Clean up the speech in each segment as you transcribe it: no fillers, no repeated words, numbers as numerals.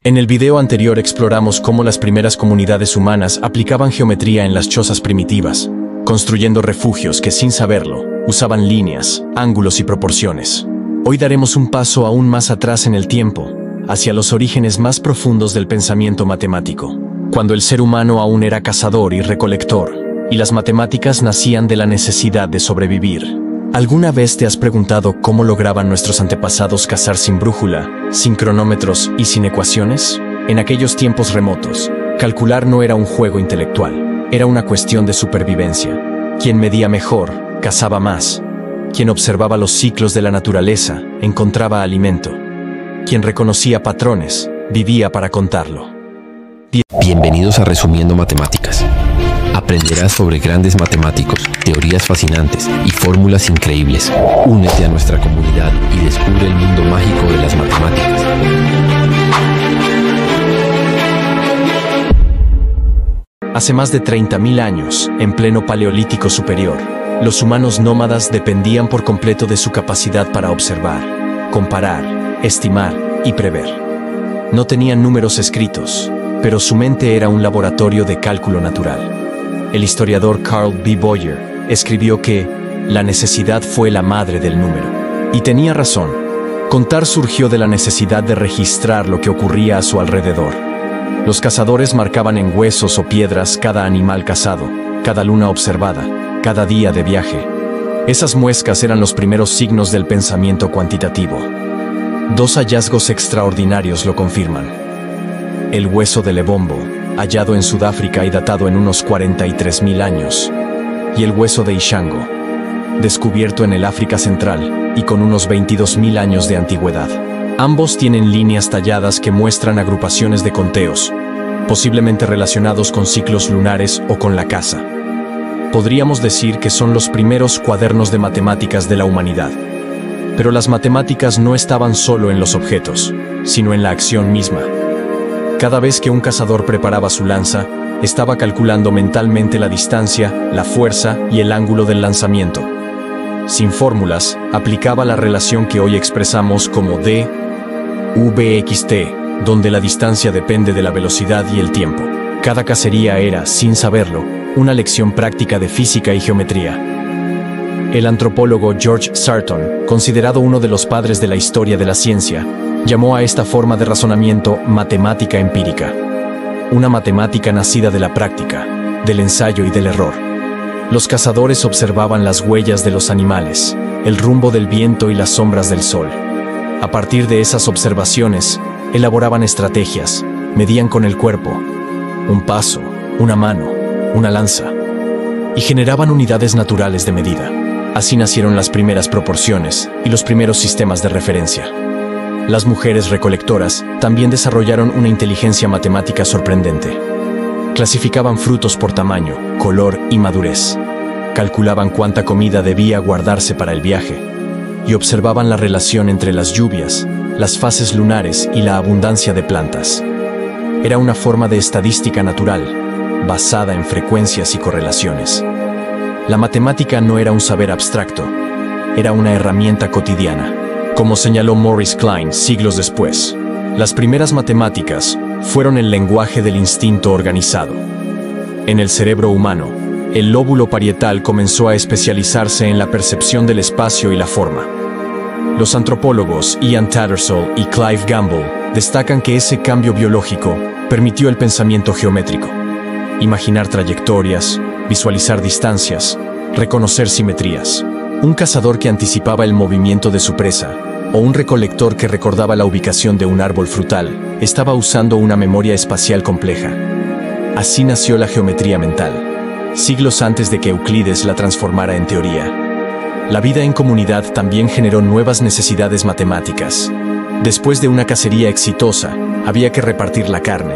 En el video anterior exploramos cómo las primeras comunidades humanas aplicaban geometría en las chozas primitivas, construyendo refugios que sin saberlo, usaban líneas, ángulos y proporciones. Hoy daremos un paso aún más atrás en el tiempo, hacia los orígenes más profundos del pensamiento matemático, cuando el ser humano aún era cazador y recolector, y las matemáticas nacían de la necesidad de sobrevivir. ¿Alguna vez te has preguntado cómo lograban nuestros antepasados cazar sin brújula, sin cronómetros y sin ecuaciones? En aquellos tiempos remotos, calcular no era un juego intelectual, era una cuestión de supervivencia. Quien medía mejor, cazaba más. Quien observaba los ciclos de la naturaleza, encontraba alimento. Quien reconocía patrones, vivía para contarlo. Bienvenidos a Resumiendo Matemáticas. Aprenderás sobre grandes matemáticos, teorías fascinantes y fórmulas increíbles. Únete a nuestra comunidad y descubre el mundo mágico de las matemáticas. Hace más de 30.000 años, en pleno Paleolítico Superior, los humanos nómadas dependían por completo de su capacidad para observar, comparar, estimar y prever. No tenían números escritos, pero su mente era un laboratorio de cálculo natural. El historiador Carl B. Boyer escribió que la necesidad fue la madre del número. Y tenía razón. Contar surgió de la necesidad de registrar lo que ocurría a su alrededor. Los cazadores marcaban en huesos o piedras cada animal cazado, cada luna observada, cada día de viaje. Esas muescas eran los primeros signos del pensamiento cuantitativo. Dos hallazgos extraordinarios lo confirman. El hueso de Lebombo, hallado en Sudáfrica y datado en unos 43.000 años, y el hueso de Ishango, descubierto en el África Central y con unos 22.000 años de antigüedad. Ambos tienen líneas talladas que muestran agrupaciones de conteos, posiblemente relacionados con ciclos lunares o con la caza. Podríamos decir que son los primeros cuadernos de matemáticas de la humanidad. Pero las matemáticas no estaban solo en los objetos, sino en la acción misma. Cada vez que un cazador preparaba su lanza, estaba calculando mentalmente la distancia, la fuerza y el ángulo del lanzamiento. Sin fórmulas, aplicaba la relación que hoy expresamos como d/v/xt, donde la distancia depende de la velocidad y el tiempo. Cada cacería era, sin saberlo, una lección práctica de física y geometría. El antropólogo George Sarton, considerado uno de los padres de la historia de la ciencia, llamó a esta forma de razonamiento matemática empírica. Una matemática nacida de la práctica, del ensayo y del error. Los cazadores observaban las huellas de los animales, el rumbo del viento y las sombras del sol. A partir de esas observaciones, elaboraban estrategias, medían con el cuerpo, un paso, una mano, una lanza, y generaban unidades naturales de medida. Así nacieron las primeras proporciones y los primeros sistemas de referencia. Las mujeres recolectoras también desarrollaron una inteligencia matemática sorprendente. Clasificaban frutos por tamaño, color y madurez. Calculaban cuánta comida debía guardarse para el viaje. Y observaban la relación entre las lluvias, las fases lunares y la abundancia de plantas. Era una forma de estadística natural, basada en frecuencias y correlaciones. La matemática no era un saber abstracto, era una herramienta cotidiana. Como señaló Maurice Klein siglos después, las primeras matemáticas fueron el lenguaje del instinto organizado. En el cerebro humano, el lóbulo parietal comenzó a especializarse en la percepción del espacio y la forma. Los antropólogos Ian Tattersall y Clive Gamble destacan que ese cambio biológico permitió el pensamiento geométrico. Imaginar trayectorias, visualizar distancias, reconocer simetrías. Un cazador que anticipaba el movimiento de su presa, o un recolector que recordaba la ubicación de un árbol frutal, estaba usando una memoria espacial compleja. Así nació la geometría mental, siglos antes de que Euclides la transformara en teoría. La vida en comunidad también generó nuevas necesidades matemáticas. Después de una cacería exitosa, había que repartir la carne.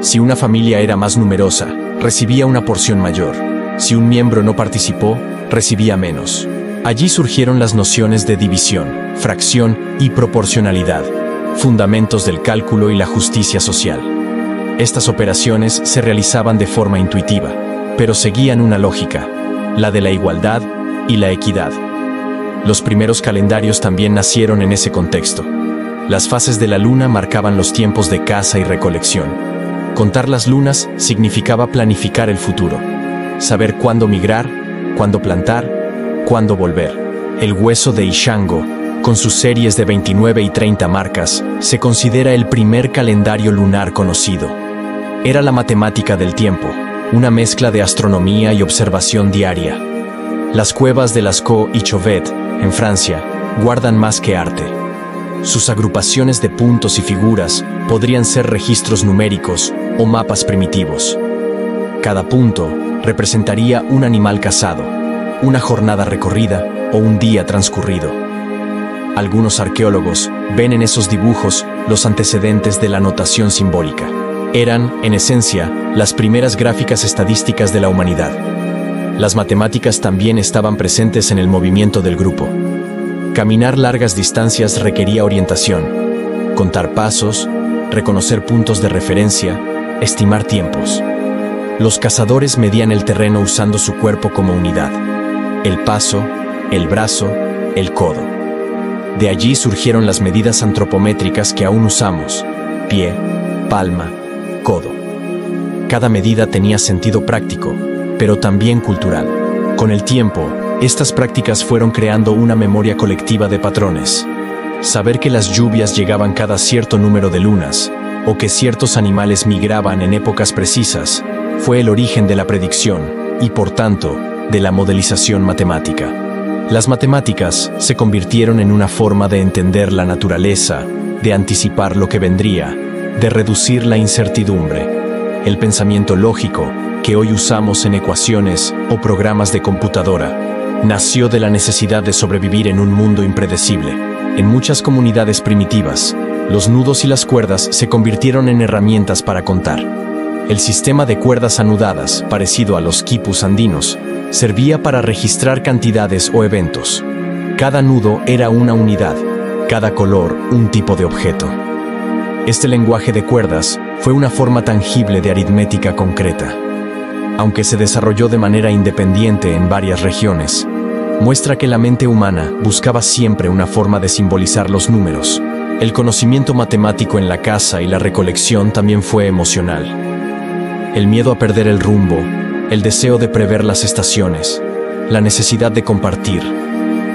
Si una familia era más numerosa, recibía una porción mayor. Si un miembro no participó, recibía menos. Allí surgieron las nociones de división, fracción y proporcionalidad, fundamentos del cálculo y la justicia social. Estas operaciones se realizaban de forma intuitiva, pero seguían una lógica, la de la igualdad y la equidad. Los primeros calendarios también nacieron en ese contexto. Las fases de la luna marcaban los tiempos de caza y recolección. Contar las lunas significaba planificar el futuro. Saber cuándo migrar, cuándo plantar, cuándo volver. El hueso de Ishango, con sus series de 29 y 30 marcas, se considera el primer calendario lunar conocido. Era la matemática del tiempo, una mezcla de astronomía y observación diaria. Las cuevas de Lascaux y Chauvet, en Francia, guardan más que arte. Sus agrupaciones de puntos y figuras podrían ser registros numéricos o mapas primitivos. Cada punto representaría un animal cazado, una jornada recorrida o un día transcurrido. Algunos arqueólogos ven en esos dibujos los antecedentes de la notación simbólica. Eran, en esencia, las primeras gráficas estadísticas de la humanidad. Las matemáticas también estaban presentes en el movimiento del grupo. Caminar largas distancias requería orientación, contar pasos, reconocer puntos de referencia, estimar tiempos. Los cazadores medían el terreno usando su cuerpo como unidad: el paso, el brazo, el codo. De allí surgieron las medidas antropométricas que aún usamos: pie, palma, codo. Cada medida tenía sentido práctico, pero también cultural. Con el tiempo, estas prácticas fueron creando una memoria colectiva de patrones. Saber que las lluvias llegaban cada cierto número de lunas, o que ciertos animales migraban en épocas precisas, fue el origen de la predicción y, por tanto, de la modelización matemática. Las matemáticas se convirtieron en una forma de entender la naturaleza, de anticipar lo que vendría, de reducir la incertidumbre. El pensamiento lógico, que hoy usamos en ecuaciones o programas de computadora, nació de la necesidad de sobrevivir en un mundo impredecible. En muchas comunidades primitivas, los nudos y las cuerdas se convirtieron en herramientas para contar. El sistema de cuerdas anudadas, parecido a los quipus andinos, servía para registrar cantidades o eventos. Cada nudo era una unidad, cada color un tipo de objeto. Este lenguaje de cuerdas fue una forma tangible de aritmética concreta. Aunque se desarrolló de manera independiente en varias regiones, muestra que la mente humana buscaba siempre una forma de simbolizar los números. El conocimiento matemático en la caza y la recolección también fue emocional. El miedo a perder el rumbo, el deseo de prever las estaciones, la necesidad de compartir,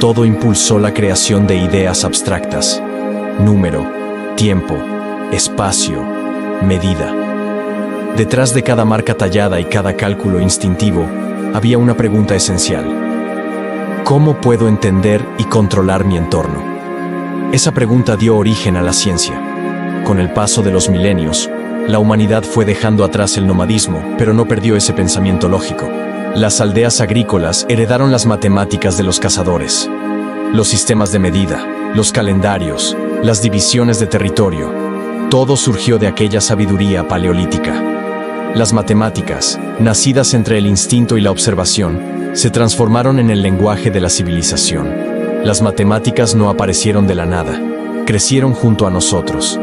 todo impulsó la creación de ideas abstractas: número, tiempo, espacio, medida. Detrás de cada marca tallada y cada cálculo instintivo, había una pregunta esencial: ¿cómo puedo entender y controlar mi entorno? Esa pregunta dio origen a la ciencia. Con el paso de los milenios, la humanidad fue dejando atrás el nomadismo, pero no perdió ese pensamiento lógico. Las aldeas agrícolas heredaron las matemáticas de los cazadores, los sistemas de medida, los calendarios, las divisiones de territorio. Todo surgió de aquella sabiduría paleolítica. Las matemáticas, nacidas entre el instinto y la observación, se transformaron en el lenguaje de la civilización. Las matemáticas no aparecieron de la nada, crecieron junto a nosotros.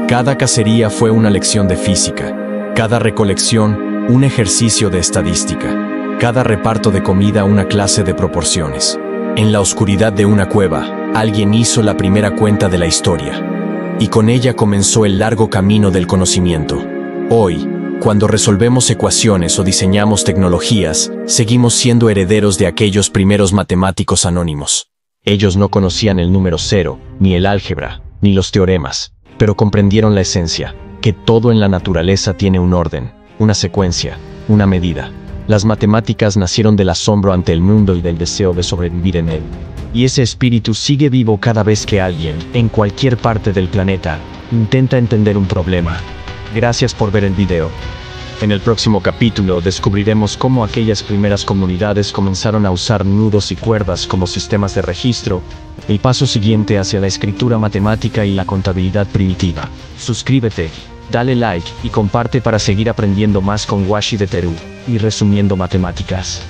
Cada cacería fue una lección de física, cada recolección un ejercicio de estadística, cada reparto de comida una clase de proporciones. En la oscuridad de una cueva, alguien hizo la primera cuenta de la historia, y con ella comenzó el largo camino del conocimiento. Hoy, cuando resolvemos ecuaciones o diseñamos tecnologías, seguimos siendo herederos de aquellos primeros matemáticos anónimos. Ellos no conocían el número cero, ni el álgebra, ni los teoremas, pero comprendieron la esencia, que todo en la naturaleza tiene un orden, una secuencia, una medida. Las matemáticas nacieron del asombro ante el mundo y del deseo de sobrevivir en él. Y ese espíritu sigue vivo cada vez que alguien, en cualquier parte del planeta, intenta entender un problema. Gracias por ver el video. En el próximo capítulo descubriremos cómo aquellas primeras comunidades comenzaron a usar nudos y cuerdas como sistemas de registro, el paso siguiente hacia la escritura matemática y la contabilidad primitiva. Suscríbete, dale like y comparte para seguir aprendiendo más con Washi de Perú y resumiendo matemáticas.